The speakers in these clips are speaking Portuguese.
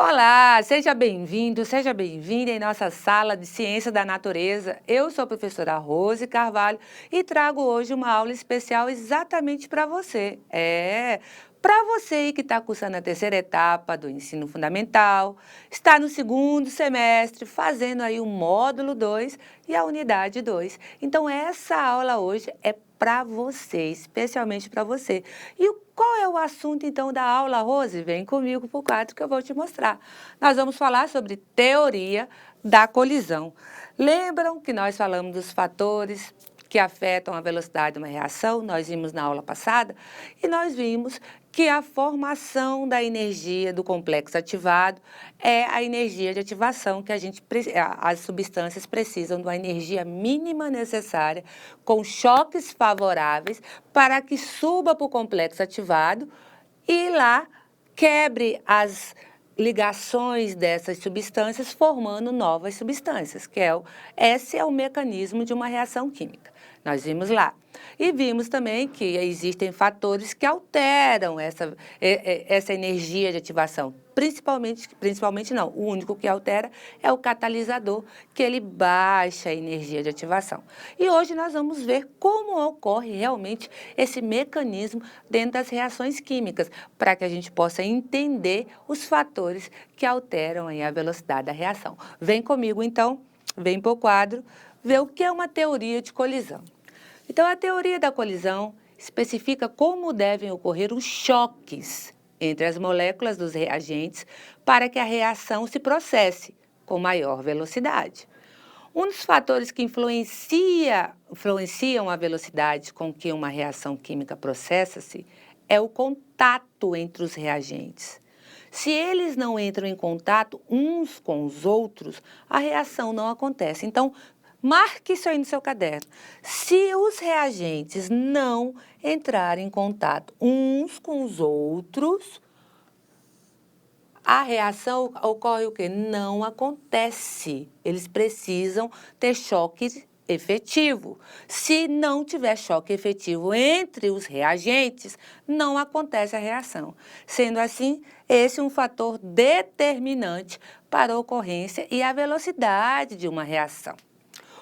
Olá, seja bem-vindo, seja bem-vinda em nossa sala de Ciência da Natureza. Eu sou a professora Rose Carvalho e trago hoje uma aula especial exatamente para você. Para você aí que está cursando a terceira etapa do ensino fundamental, está no segundo semestre, fazendo aí o módulo 2 e a unidade 2. Então, essa aula hoje é para você, especialmente para você. Qual é o assunto, então, da aula, Rose? Vem comigo para o quadro que eu vou te mostrar. Nós vamos falar sobre teoria da colisão. Lembram que nós falamos dos fatores que afetam a velocidade de uma reação? Nós vimos na aula passada e nós vimos que a formação da energia do complexo ativado é a energia de ativação que as substâncias precisam de uma energia mínima necessária com choques favoráveis para que suba para o complexo ativado e lá quebre as ligações dessas substâncias formando novas substâncias, esse é o mecanismo de uma reação química. Nós vimos lá. E vimos também que existem fatores que alteram essa energia de ativação. Principalmente não, o único que altera é o catalisador, que ele baixa a energia de ativação. E hoje nós vamos ver como ocorre realmente esse mecanismo dentro das reações químicas, para que a gente possa entender os fatores que alteram aí a velocidade da reação. Vem comigo então, vem para o quadro, ver o que é uma teoria de colisão. Então, a teoria da colisão especifica como devem ocorrer os choques entre as moléculas dos reagentes para que a reação se processe com maior velocidade. Um dos fatores que influenciam a velocidade com que uma reação química processa-se é o contato entre os reagentes. Se eles não entram em contato uns com os outros, a reação não acontece. Então, marque isso aí no seu caderno. Se os reagentes não entrarem em contato uns com os outros, a reação ocorre o quê? Não acontece. Eles precisam ter choque efetivo. Se não tiver choque efetivo entre os reagentes, não acontece a reação. Sendo assim, esse é um fator determinante para a ocorrência e a velocidade de uma reação.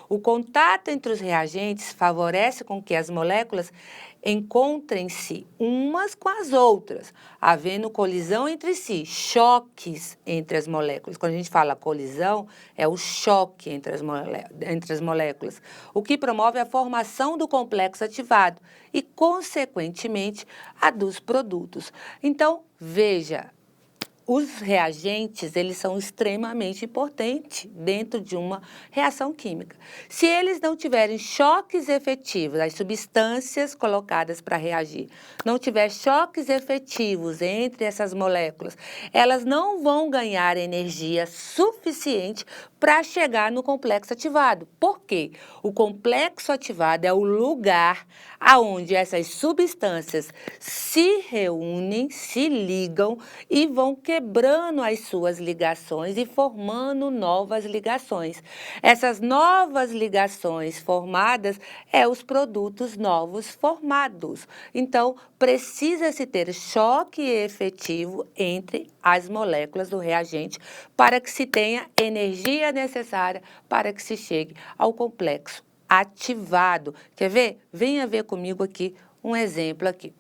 O contato entre os reagentes favorece com que as moléculas encontrem-se umas com as outras, havendo colisão entre si, choques entre as moléculas. Quando a gente fala colisão, é o choque entre as moléculas, o que promove a formação do complexo ativado e, consequentemente, a dos produtos. Então, veja, os reagentes, eles são extremamente importantes dentro de uma reação química. Se eles não tiverem choques efetivos, as substâncias colocadas para reagir, não tiver choques efetivos entre essas moléculas, elas não vão ganhar energia suficiente para chegar no complexo ativado. Por quê? O complexo ativado é o lugar aonde essas substâncias se reúnem, se ligam e vão quebrando as suas ligações e formando novas ligações. Essas novas ligações formadas os produtos novos formados. Então, precisa-se ter choque efetivo entre as moléculas do reagente para que se tenha energia necessária para que se chegue ao complexo ativado. Quer ver? Venha ver comigo aqui um exemplo aqui.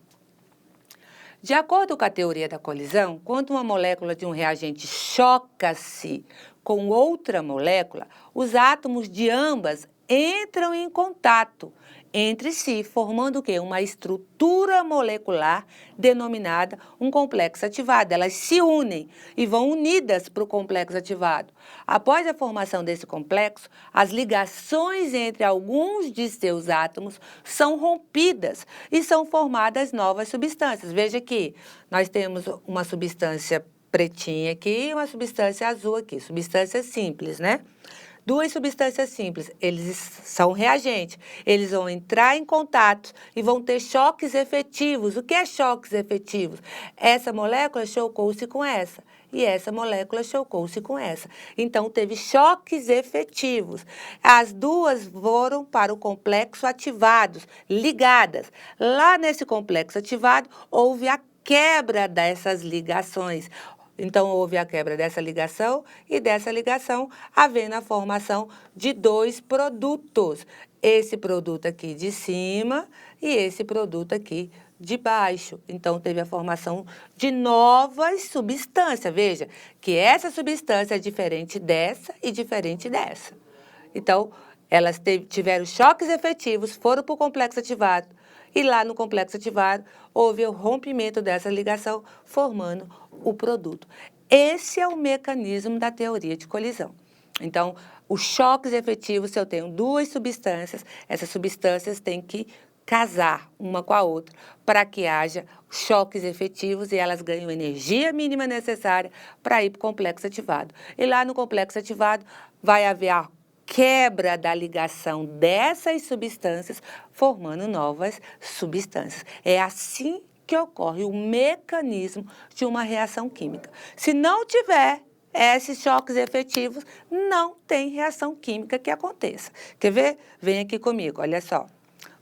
De acordo com a teoria da colisão, quando uma molécula de um reagente choca-se com outra molécula, os átomos de ambas entram em contato entre si, formando o quê? Uma estrutura molecular denominada um complexo ativado. Elas se unem e vão unidas para o complexo ativado. Após a formação desse complexo, as ligações entre alguns de seus átomos são rompidas e são formadas novas substâncias. Veja aqui, nós temos uma substância pretinha aqui e uma substância azul aqui, substância simples, né? Duas substâncias simples, eles são reagentes, eles vão entrar em contato e vão ter choques efetivos. O que é choques efetivos? Essa molécula chocou-se com essa e essa molécula chocou-se com essa. Então, teve choques efetivos. As duas foram para o complexo ativados, ligadas. Lá nesse complexo ativado, houve a quebra dessas ligações. Então, houve a quebra dessa ligação e dessa ligação, havendo a formação de dois produtos. Esse produto aqui de cima e esse produto aqui de baixo. Então, teve a formação de novas substâncias. Veja que essa substância é diferente dessa e diferente dessa. Então, elas tiveram choques efetivos, foram para o complexo ativado. E lá no complexo ativado, houve o rompimento dessa ligação, formando o produto. Esse é o mecanismo da teoria de colisão. Então, os choques efetivos, se eu tenho duas substâncias, essas substâncias têm que casar uma com a outra para que haja choques efetivos e elas ganham energia mínima necessária para ir para o complexo ativado. E lá no complexo ativado vai haver a quebra da ligação dessas substâncias, formando novas substâncias. É assim que ocorre o mecanismo de uma reação química. Se não tiver esses choques efetivos, não tem reação química que aconteça. Quer ver? Vem aqui comigo, olha só.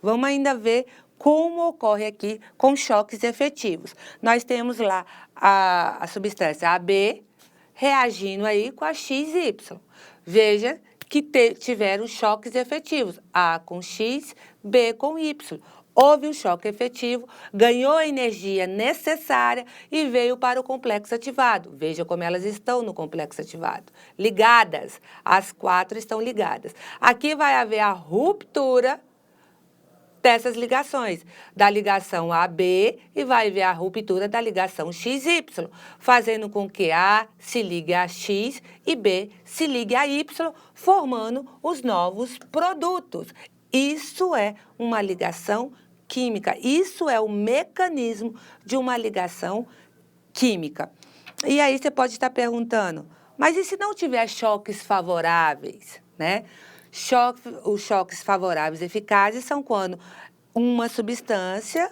Vamos ainda ver como ocorre aqui com choques efetivos. Nós temos lá a substância AB reagindo aí com a XY. Veja que tiveram choques efetivos, A com X, B com Y. Houve um choque efetivo, ganhou a energia necessária e veio para o complexo ativado. Veja como elas estão no complexo ativado. Ligadas, as quatro estão ligadas. Aqui vai haver a ruptura dessas ligações, da ligação AB e vai haver a ruptura da ligação XY, fazendo com que A se ligue a X e B se ligue a Y, formando os novos produtos. Isso é uma ligação química, isso é o mecanismo de uma ligação química. E aí você pode estar perguntando, mas e se não tiver choques favoráveis, né? Os choques favoráveis eficazes são quando uma substância,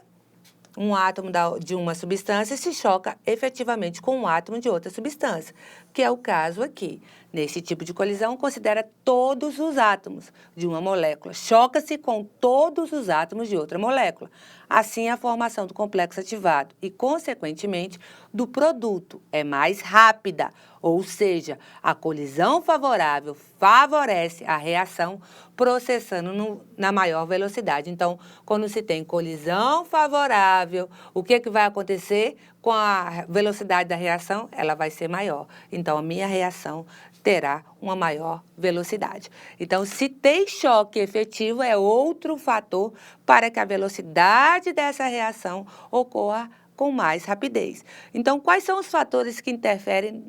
um átomo de uma substância se choca efetivamente com um átomo de outra substância, que é o caso aqui. Nesse tipo de colisão, considera todos os átomos de uma molécula. Choca-se com todos os átomos de outra molécula. Assim, a formação do complexo ativado e, consequentemente, do produto é mais rápida, ou seja, a colisão favorável favorece a reação processando na maior velocidade. Então, quando se tem colisão favorável, o que vai acontecer com a velocidade da reação? Ela vai ser maior. Então, a minha reação terá uma maior velocidade. Então, se tem choque efetivo, é outro fator para que a velocidade dessa reação ocorra com mais rapidez. Então, quais são os fatores que interferem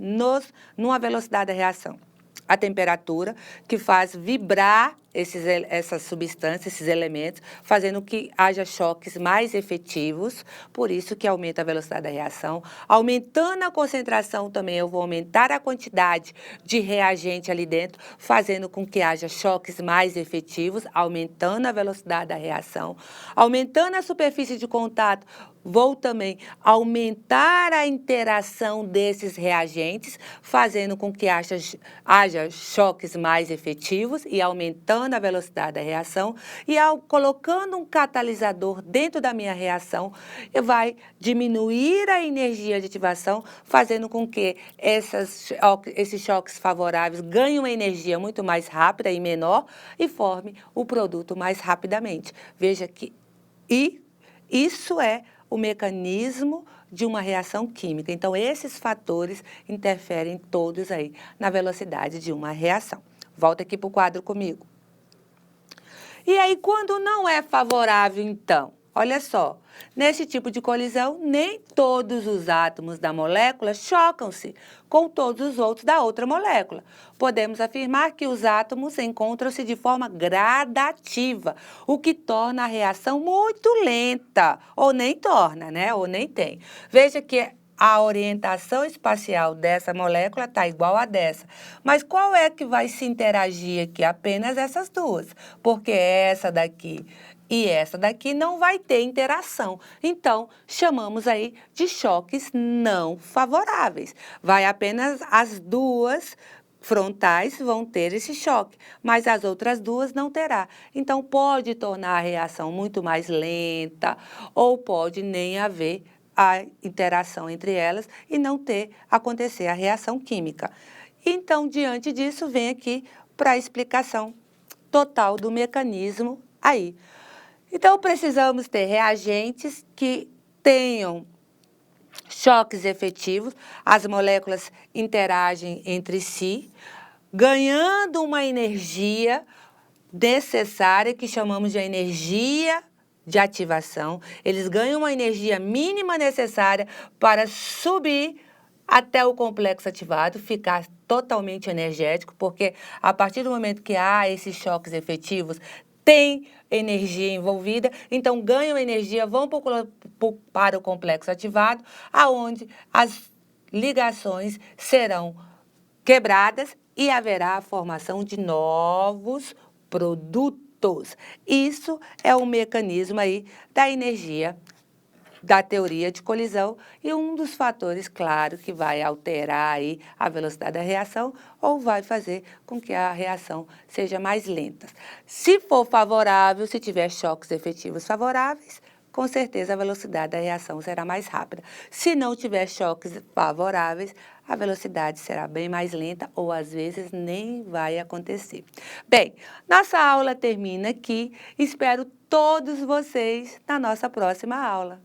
numa velocidade da reação? A temperatura, que faz vibrar essas substâncias, esses elementos, fazendo que haja choques mais efetivos, por isso que aumenta a velocidade da reação. Aumentando a concentração também, eu vou aumentar a quantidade de reagente ali dentro, fazendo com que haja choques mais efetivos, aumentando a velocidade da reação. Aumentando a superfície de contato, vou também aumentar a interação desses reagentes, fazendo com que haja choques mais efetivos e aumentando a velocidade da reação. E colocando um catalisador dentro da minha reação, vai diminuir a energia de ativação, fazendo com que esses choques favoráveis ganhem uma energia muito mais rápida e menor e forme o produto mais rapidamente. Veja que isso é o mecanismo de uma reação química. Então, esses fatores interferem todos aí na velocidade de uma reação. Volta aqui para o quadro comigo. E aí, quando não é favorável, então? Olha só, nesse tipo de colisão, nem todos os átomos da molécula chocam-se com todos os outros da outra molécula. Podemos afirmar que os átomos encontram-se de forma gradativa, o que torna a reação muito lenta, ou nem torna, né? Ou nem tem. Veja que a orientação espacial dessa molécula está igual a dessa. Mas qual é que vai se interagir aqui? Apenas essas duas, porque essa daqui e essa daqui não vai ter interação. Então, chamamos aí de choques não favoráveis. Vai apenas as duas frontais vão ter esse choque, mas as outras duas não terá. Então, pode tornar a reação muito mais lenta ou pode nem haver a interação entre elas e não acontecer a reação química. Então, diante disso, vem aqui para a explicação total do mecanismo aí. Então, precisamos ter reagentes que tenham choques efetivos, as moléculas interagem entre si, ganhando uma energia necessária, que chamamos de energia de ativação. Eles ganham uma energia mínima necessária para subir até o complexo ativado, ficar totalmente energético, porque a partir do momento que há esses choques efetivos, tem energia envolvida, então ganham energia, vão para o complexo ativado, aonde as ligações serão quebradas e haverá a formação de novos produtos. Isso é um mecanismo aí da energia da teoria de colisão e um dos fatores, claro, que vai alterar aí a velocidade da reação ou vai fazer com que a reação seja mais lenta. Se for favorável, se tiver choques efetivos favoráveis, com certeza a velocidade da reação será mais rápida. Se não tiver choques favoráveis, a velocidade será bem mais lenta ou às vezes nem vai acontecer. Bem, nossa aula termina aqui. Espero todos vocês na nossa próxima aula.